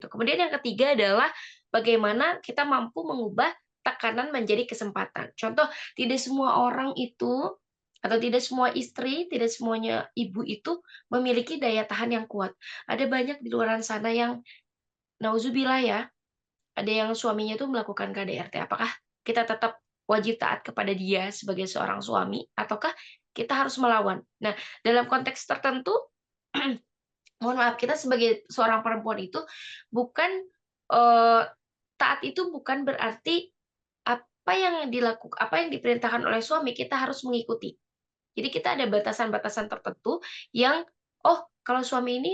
Kemudian yang ketiga adalah bagaimana kita mampu mengubah tekanan menjadi kesempatan. Contoh, tidak semua orang itu atau tidak semua istri, tidak semuanya ibu itu memiliki daya tahan yang kuat. Ada banyak di luaran sana yang nauzubillah ya, ada yang suaminya itu melakukan KDRT. Apakah kita tetap wajib taat kepada dia sebagai seorang suami ataukah kita harus melawan? Nah, dalam konteks tertentu mohon maaf, kita sebagai seorang perempuan itu bukan, eee, taat itu bukan berarti apa yang diperintahkan oleh suami kita harus mengikuti. Jadi kita ada batasan-batasan tertentu yang, oh kalau suami ini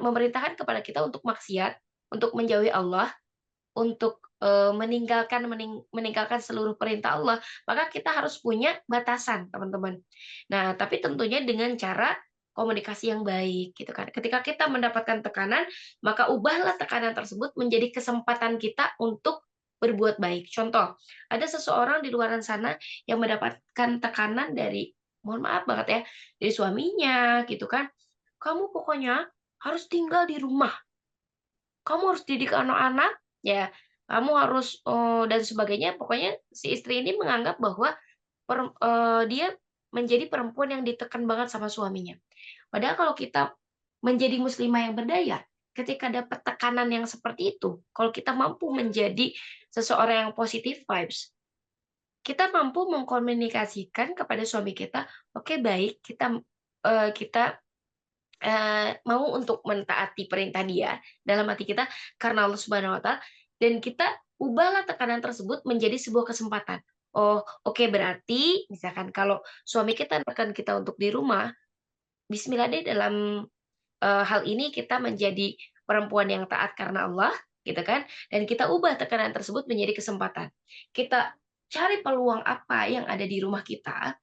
memerintahkan kepada kita untuk maksiat, untuk menjauhi Allah, untuk, meninggalkan seluruh perintah Allah, maka kita harus punya batasan, teman-teman. Nah, tapi tentunya dengan cara komunikasi yang baik, gitu kan. Ketika kita mendapatkan tekanan, maka ubahlah tekanan tersebut menjadi kesempatan kita untuk berbuat baik. Contoh, ada seseorang di luaran sana yang mendapatkan tekanan dari, mohon maaf banget ya, dari suaminya, gitu kan. "Kamu pokoknya harus tinggal di rumah, kamu harus didik anak-anak, ya, kamu harus, dan sebagainya. Pokoknya si istri ini menganggap bahwa dia menjadi perempuan yang ditekan banget sama suaminya. Padahal kalau kita menjadi muslimah yang berdaya, ketika dapat tekanan yang seperti itu, kalau kita mampu menjadi seseorang yang positive vibes, kita mampu mengkomunikasikan kepada suami kita, "Oke, baik, kita mau untuk mentaati perintah dia dalam hati kita karena Allah Subhanahu wa Ta'ala, dan kita ubahlah tekanan tersebut menjadi sebuah kesempatan. Oh, oke, berarti misalkan kalau suami kita menekan kita untuk di rumah, bismillah deh dalam, hal ini kita menjadi perempuan yang taat karena Allah, gitu kan, dan kita ubah tekanan tersebut menjadi kesempatan. Kita cari peluang apa yang ada di rumah kita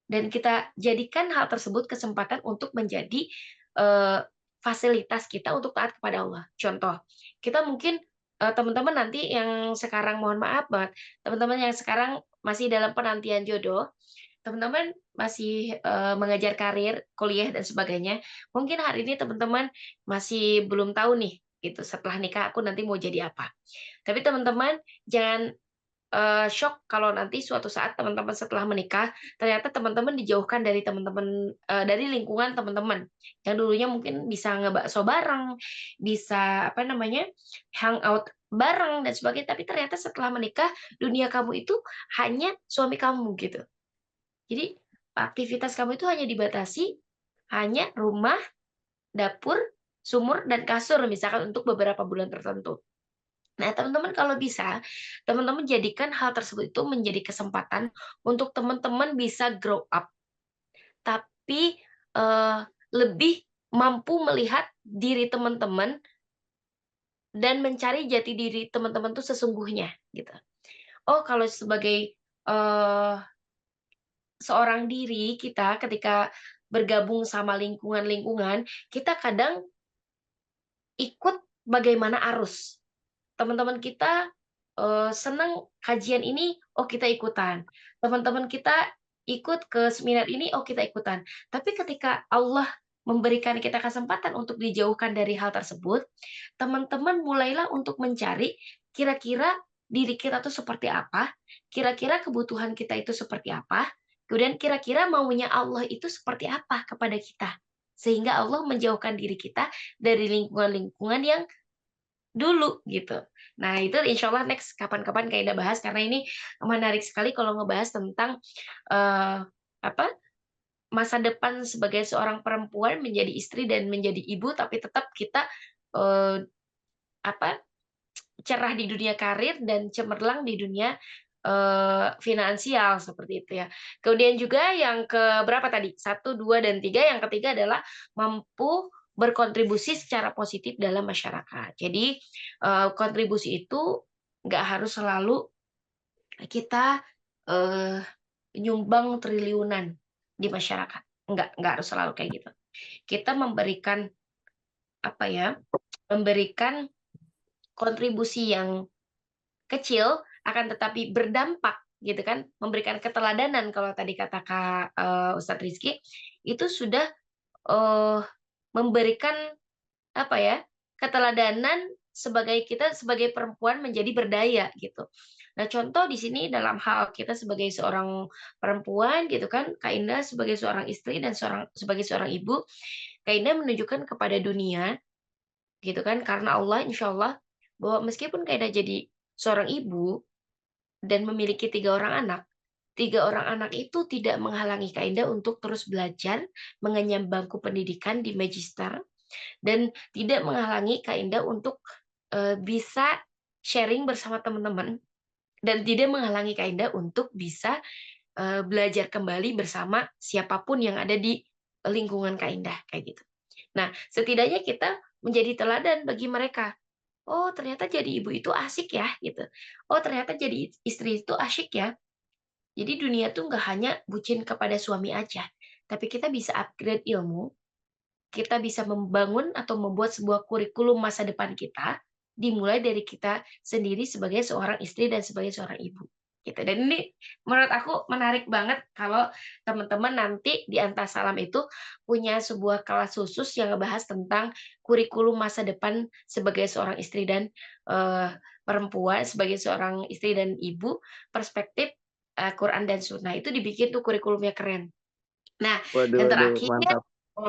dan kita jadikan hal tersebut kesempatan untuk menjadi, eee, fasilitas kita untuk taat kepada Allah. Contoh, kita mungkin, teman-teman nanti yang sekarang mohon maaf banget, teman-teman yang sekarang masih dalam penantian jodoh, teman-teman masih, mengejar karir, kuliah dan sebagainya, mungkin hari ini teman-teman masih belum tahu nih, gitu, setelah nikah aku nanti mau jadi apa. Tapi teman-teman jangan syok kalau nanti suatu saat teman-teman setelah menikah, ternyata teman-teman dijauhkan dari teman-teman, dari lingkungan teman-teman, yang dulunya mungkin bisa ngebakso bareng, bisa apa namanya, hangout bareng dan sebagainya, tapi ternyata setelah menikah, dunia kamu itu hanya suami kamu, gitu. Jadi, aktivitas kamu itu hanya dibatasi, hanya rumah, dapur, sumur, dan kasur misalkan untuk beberapa bulan tertentu. Nah, teman-teman kalau bisa, teman-teman jadikan hal tersebut itu menjadi kesempatan untuk teman-teman bisa grow up, tapi, lebih mampu melihat diri teman-teman dan mencari jati diri teman-teman tuh sesungguhnya, gitu. Oh, kalau sebagai, seorang diri kita ketika bergabung sama lingkungan-lingkungan, kita kadang ikut bagaimana arus. Teman-teman kita, senang kajian ini, oh kita ikutan. Teman-teman kita ikut ke seminar ini, oh kita ikutan. Tapi ketika Allah memberikan kita kesempatan untuk dijauhkan dari hal tersebut, teman-teman mulailah untuk mencari kira-kira diri kita tuh seperti apa, kira-kira kebutuhan kita itu seperti apa, kemudian kira-kira maunya Allah itu seperti apa kepada kita. Sehingga Allah menjauhkan diri kita dari lingkungan-lingkungan yang dulu, gitu. Nah, itu insya Allah next kapan-kapan kita bahas karena ini menarik sekali kalau ngebahas tentang, apa, masa depan sebagai seorang perempuan menjadi istri dan menjadi ibu, tapi tetap kita, eee, apa, cerah di dunia karir dan cemerlang di dunia, finansial, seperti itu ya. Kemudian juga yang ke berapa tadi? Satu, 2, dan 3. Yang ketiga adalah mampu berkontribusi secara positif dalam masyarakat. Jadi, kontribusi itu nggak harus selalu kita, eee, nyumbang triliunan di masyarakat, nggak harus selalu kayak gitu. Kita memberikan, apa ya, memberikan kontribusi yang kecil, akan tetapi berdampak gitu kan, memberikan keteladanan kalau tadi kata Ustadz Rizky, itu sudah, eee, memberikan apa ya, keteladanan sebagai kita sebagai perempuan menjadi berdaya gitu. Nah, contoh di sini dalam hal kita sebagai seorang perempuan gitu kan, Kak Indah sebagai seorang istri dan sebagai seorang ibu, Kak Indah menunjukkan kepada dunia gitu kan, karena Allah insya Allah bahwa meskipun Kak Indah jadi seorang ibu dan memiliki 3 orang anak, 3 orang anak itu tidak menghalangi Kak Indah untuk terus belajar, mengenyam bangku pendidikan di magister, dan tidak menghalangi Kak Indah untuk, bisa sharing bersama teman-teman, dan tidak menghalangi Kak Indah untuk bisa, belajar kembali bersama siapapun yang ada di lingkungan Kak Indah, kayak gitu. Nah, setidaknya kita menjadi teladan bagi mereka. "Oh, ternyata jadi ibu itu asik ya," gitu. "Oh, ternyata jadi istri itu asyik ya." Jadi dunia tuh nggak hanya bucin kepada suami aja, tapi kita bisa upgrade ilmu, kita bisa membangun atau membuat sebuah kurikulum masa depan kita, dimulai dari kita sendiri sebagai seorang istri dan sebagai seorang ibu, gitu. Dan ini menurut aku menarik banget kalau teman-teman nanti di Antasalam itu punya sebuah kelas khusus yang ngebahas tentang kurikulum masa depan sebagai seorang istri dan, perempuan, sebagai seorang istri dan ibu, perspektif, Quran dan Sunnah. Itu dibikin tuh kurikulumnya keren. Nah, Waduh yang waduh, terakhir, mantap.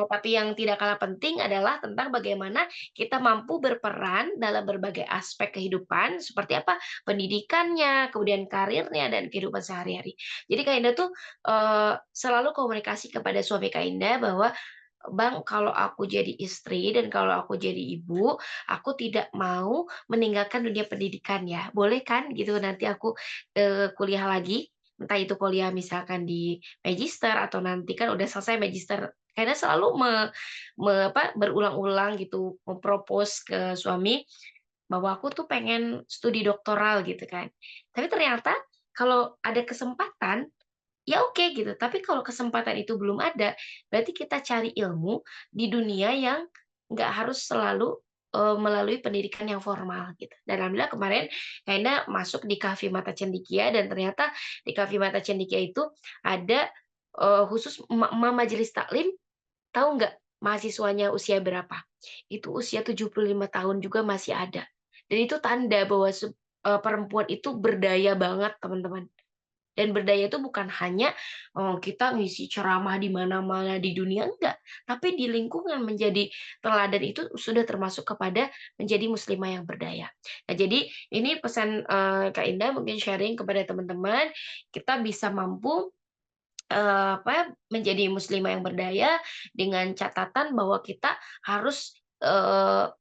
tapi yang tidak kalah penting adalah tentang bagaimana kita mampu berperan dalam berbagai aspek kehidupan, seperti apa, pendidikannya, kemudian karirnya, dan kehidupan sehari-hari. Jadi Kak Indah tuh, selalu komunikasi kepada suami Kak Indah bahwa, "Bang, kalau aku jadi istri dan kalau aku jadi ibu, aku tidak mau meninggalkan dunia pendidikan ya. Boleh kan gitu nanti aku, kuliah lagi?" Entah itu kuliah misalkan di magister atau nanti kan udah selesai magister. Karena selalu berulang-ulang gitu ke suami bahwa aku tuh pengen studi doktoral gitu kan. Tapi ternyata kalau ada kesempatan, ya oke gitu, tapi kalau kesempatan itu belum ada, berarti kita cari ilmu di dunia yang nggak harus selalu, melalui pendidikan yang formal gitu. Dan alhamdulillah kemarin Kak masuk di Kahfi Mata Cendekia dan ternyata di Kahfi Mata Cendekia itu ada, khusus emak-emak majelis taklim, tahu nggak mahasiswanya usia berapa? Itu usia 75 tahun juga masih ada. Dan itu tanda bahwa perempuan itu berdaya banget teman-teman. Dan berdaya itu bukan hanya, kita ngisi ceramah di mana-mana di dunia, enggak. Tapi di lingkungan menjadi teladan itu sudah termasuk kepada menjadi muslimah yang berdaya. Nah, jadi ini pesan, Kak Indah mungkin sharing kepada teman-teman, kita bisa mampu, menjadi muslimah yang berdaya dengan catatan bahwa kita harus,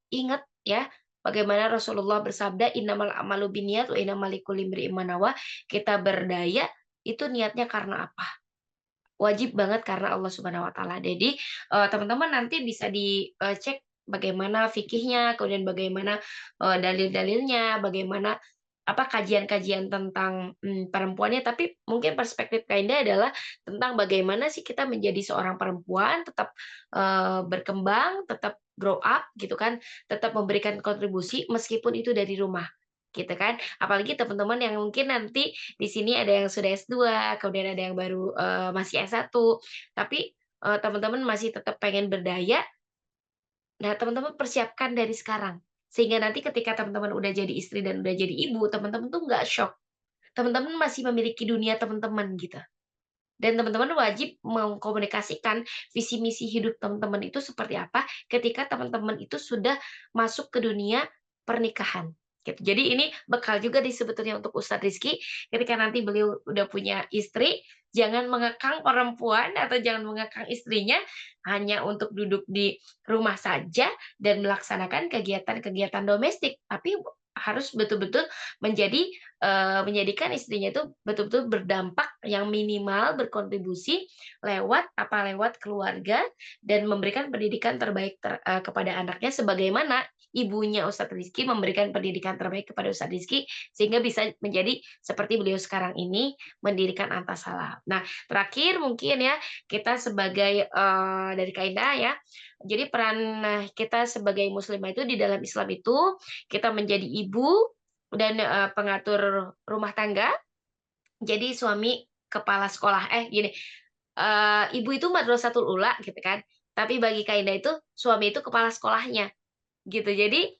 ingat ya, bagaimana Rasulullah bersabda, "Innamal a'malu binniyat wa innamal likulli imri'in ma nawa." Kita berdaya itu niatnya karena apa? Wajib banget karena Allah Subhanahu wa taala. Jadi, teman-teman nanti bisa dicek bagaimana fikihnya, kemudian bagaimana, dalil-dalilnya, bagaimana kajian-kajian tentang, perempuannya, tapi mungkin perspektif Kak Indah adalah tentang bagaimana sih kita menjadi seorang perempuan tetap, berkembang, tetap grow up gitu kan, tetap memberikan kontribusi meskipun itu dari rumah, gitu kan. Apalagi teman-teman yang mungkin nanti di sini ada yang sudah S2, kemudian ada yang baru, masih S1, tapi, teman-teman masih tetap pengen berdaya. Nah, teman-teman persiapkan dari sekarang, sehingga nanti ketika teman-teman udah jadi istri dan udah jadi ibu, teman-teman tuh nggak syok. Teman-teman masih memiliki dunia teman-teman gitu. Dan teman-teman wajib mengkomunikasikan visi misi hidup teman-teman itu seperti apa ketika teman-teman itu sudah masuk ke dunia pernikahan, gitu. Jadi ini bekal juga sebetulnya untuk Ustadz Rizky ketika nanti beliau udah punya istri, jangan mengekang perempuan atau jangan mengekang istrinya hanya untuk duduk di rumah saja dan melaksanakan kegiatan-kegiatan domestik, tapi harus betul-betul menjadikan istrinya itu betul-betul berdampak yang minimal, berkontribusi lewat keluarga dan memberikan pendidikan terbaik kepada anaknya sebagaimana ibunya Ustadz Rizky memberikan pendidikan terbaik kepada Ustadz Rizky sehingga bisa menjadi seperti beliau sekarang ini mendirikan Antasalam. Nah, terakhir mungkin ya kita sebagai, dari Kak Indah ya, jadi peran kita sebagai muslimah itu di dalam Islam itu kita menjadi ibu dan, pengatur rumah tangga, jadi suami kepala sekolah gini, ibu itu madrasatul ula gitu kan, tapi bagi Kak Indah itu suami itu kepala sekolahnya. gitu. Jadi,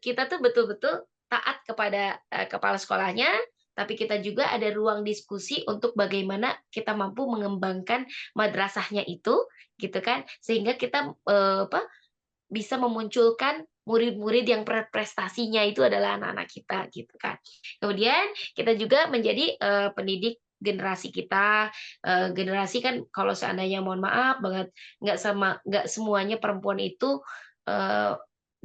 kita tuh betul-betul taat kepada, kepala sekolahnya, tapi kita juga ada ruang diskusi untuk bagaimana kita mampu mengembangkan madrasahnya itu, gitu kan, sehingga kita, bisa memunculkan murid-murid yang prestasinya itu adalah anak-anak kita, gitu kan. Kemudian kita juga menjadi, pendidik generasi kita, generasi kan kalau seandainya mohon maaf banget, nggak semuanya perempuan itu, eee,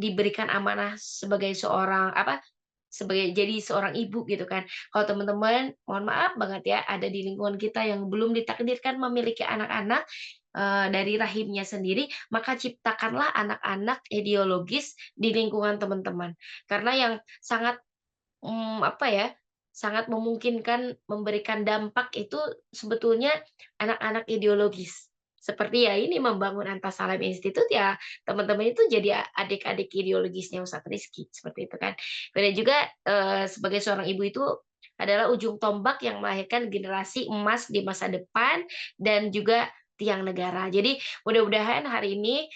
diberikan amanah sebagai seorang apa, sebagai jadi seorang ibu gitu kan. Kalau teman-teman mohon maaf banget ya, ada di lingkungan kita yang belum ditakdirkan memiliki anak-anak, dari rahimnya sendiri, maka ciptakanlah anak-anak ideologis di lingkungan teman-teman. Karena yang sangat, apa ya, sangat memungkinkan memberikan dampak itu sebetulnya anak-anak ideologis. Seperti ya ini membangun Antasalam Institute ya teman-teman itu jadi adik-adik ideologisnya Ustadz Rizky, seperti itu kan. Kemudian juga, sebagai seorang ibu itu adalah ujung tombak yang melahirkan generasi emas di masa depan dan juga tiang negara. Jadi mudah-mudahan hari ini,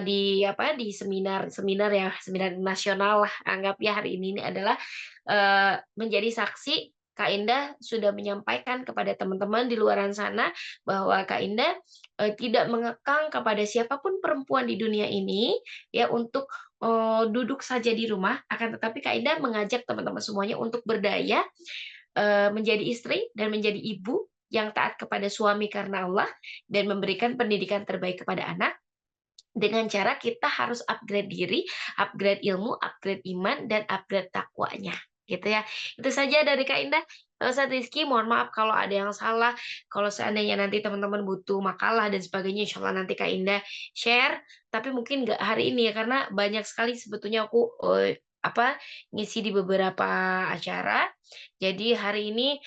di apa, di seminar ya, seminar nasional lah anggap ya hari ini adalah, menjadi saksi Kak Indah sudah menyampaikan kepada teman-teman di luaran sana bahwa Kak Indah, tidak mengekang kepada siapapun perempuan di dunia ini ya untuk, duduk saja di rumah, akan tetapi Kak Indah mengajak teman-teman semuanya untuk berdaya, menjadi istri dan menjadi ibu yang taat kepada suami karena Allah dan memberikan pendidikan terbaik kepada anak, dengan cara kita harus upgrade diri, upgrade ilmu, upgrade iman, dan upgrade takwanya, gitu ya. Itu saja dari Kak Indah. Ustadz Rizky, mohon maaf kalau ada yang salah, kalau seandainya nanti teman-teman butuh makalah dan sebagainya, insya Allah nanti Kak Indah share, tapi mungkin nggak hari ini ya, karena banyak sekali sebetulnya aku, apa, ngisi di beberapa acara, jadi hari ini,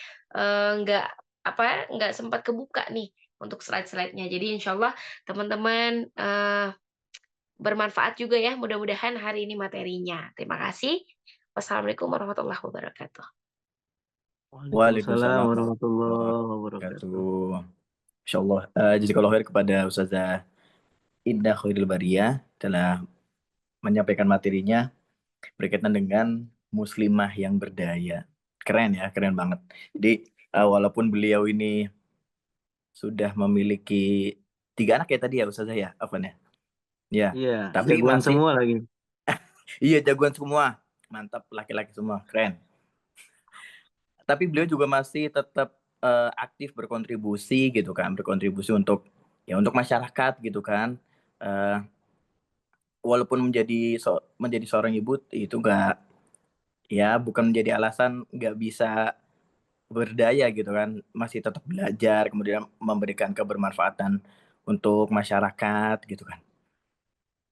nggak, apa, nggak sempat kebuka nih untuk slide-slide-nya. Jadi insya Allah teman-teman, bermanfaat juga ya, mudah-mudahan hari ini materinya. Terima kasih. Wassalamualaikum warahmatullahi wabarakatuh. Waalaikumsalam Waalaikumsalam warahmatullahi warahmatullahi wabarakatuh. wabarakatuh. Insyaallah, jazakallahu khair kepada Ustazah Indah Khairil Bariyah telah menyampaikan materinya berkaitan dengan muslimah yang berdaya. Keren ya, keren banget. Jadi, walaupun beliau ini sudah memiliki 3 anak ya tadi ya Ustazah ya, Afwan ya? Iya, Iya, tapi jagoan masih semua lagi. iya jagoan semua, mantap laki-laki semua, keren. Tapi beliau juga masih tetap, aktif berkontribusi gitu kan, berkontribusi untuk ya untuk masyarakat gitu kan, eee, walaupun menjadi seorang ibu itu nggak ya bukan menjadi alasan nggak bisa berdaya gitu kan, masih tetap belajar kemudian memberikan kebermanfaatan untuk masyarakat gitu kan.